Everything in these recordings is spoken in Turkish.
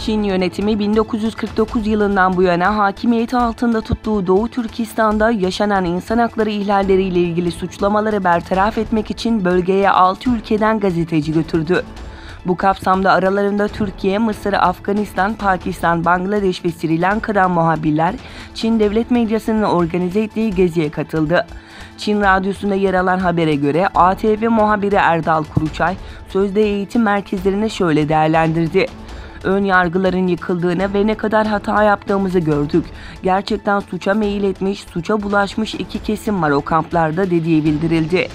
Çin yönetimi 1949 yılından bu yana hakimiyeti altında tuttuğu Doğu Türkistan'da yaşanan insan hakları ihlalleriyle ilgili suçlamaları bertaraf etmek için bölgeye 6 ülkeden gazeteci götürdü. Bu kapsamda aralarında Türkiye, Mısır, Afganistan, Pakistan, Bangladeş ve Sri Lanka'dan muhabirler Çin devlet medyasının organize ettiği geziye katıldı. Çin radyosunda yer alan habere göre ATV muhabiri Erdal Kuruçay, sözde eğitim merkezlerini şöyle değerlendirdi. Ön yargıların yıkıldığını ve ne kadar hata yaptığımızı gördük. Gerçekten suça meyil etmiş, suça bulaşmış iki kesim var o kamplarda dediği bildirildi.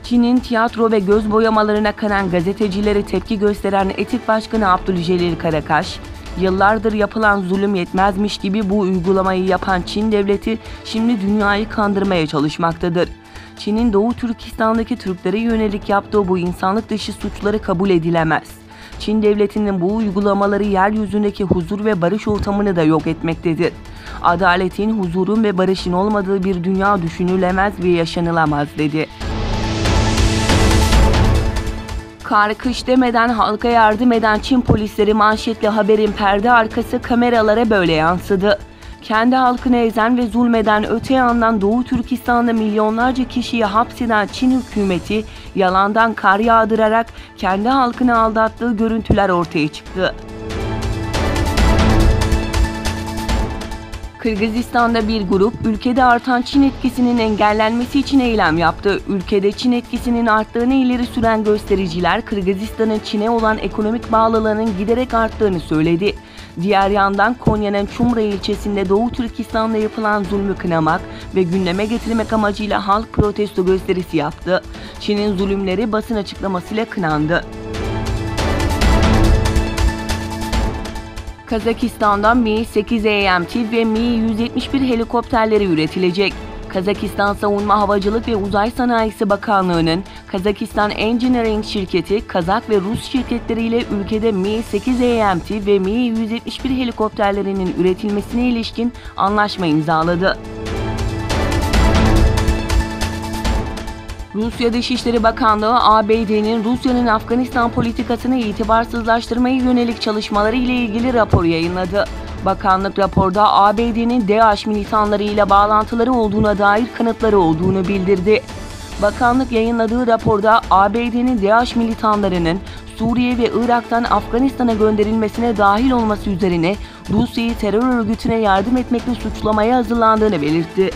Çin'in tiyatro ve göz boyamalarına kanan gazetecilere tepki gösteren Etik Başkanı Abdülcelil Karakaş, yıllardır yapılan zulüm yetmezmiş gibi bu uygulamayı yapan Çin devleti şimdi dünyayı kandırmaya çalışmaktadır. Çin'in Doğu Türkistan'daki Türklere yönelik yaptığı bu insanlık dışı suçları kabul edilemez. Çin devletinin bu uygulamaları yeryüzündeki huzur ve barış ortamını da yok etmektedir. Adaletin, huzurun ve barışın olmadığı bir dünya düşünülemez ve yaşanılamaz dedi. Kar kış demeden halka yardım eden Çin polisleri manşetli haberin perde arkası kameralara böyle yansıdı. Kendi halkını ezen ve zulmeden öte yandan Doğu Türkistan'da milyonlarca kişiyi hapseden Çin hükümeti yalandan kar yağdırarak kendi halkını aldattığı görüntüler ortaya çıktı. Kırgızistan'da bir grup ülkede artan Çin etkisinin engellenmesi için eylem yaptı. Ülkede Çin etkisinin arttığını ileri süren göstericiler Kırgızistan'ın Çin'e olan ekonomik bağlılığının giderek arttığını söyledi. Diğer yandan Konya'nın Çumra ilçesinde Doğu Türkistan'da yapılan zulmü kınamak ve gündeme getirmek amacıyla halk protesto gösterisi yaptı. Çin'in zulümleri basın açıklamasıyla kınandı. Kazakistan'dan Mi-8 AMT ve Mi-171 helikopterleri üretilecek. Kazakistan Savunma Havacılık ve Uzay Sanayisi Bakanlığı'nın Kazakistan Engineering şirketi, Kazak ve Rus şirketleriyle ülkede Mi-8 AMT ve Mi-171 helikopterlerinin üretilmesine ilişkin anlaşma imzaladı. Rusya Dışişleri Bakanlığı, ABD'nin Rusya'nın Afganistan politikasını itibarsızlaştırmaya yönelik çalışmaları ile ilgili rapor yayınladı. Bakanlık raporda ABD'nin DAEŞ militanları ile bağlantıları olduğuna dair kanıtları olduğunu bildirdi. Bakanlık yayınladığı raporda ABD'nin DAEŞ militanlarının Suriye ve Irak'tan Afganistan'a gönderilmesine dahil olması üzerine Rusya'yı terör örgütüne yardım etmekle suçlamaya hazırlandığını belirtti.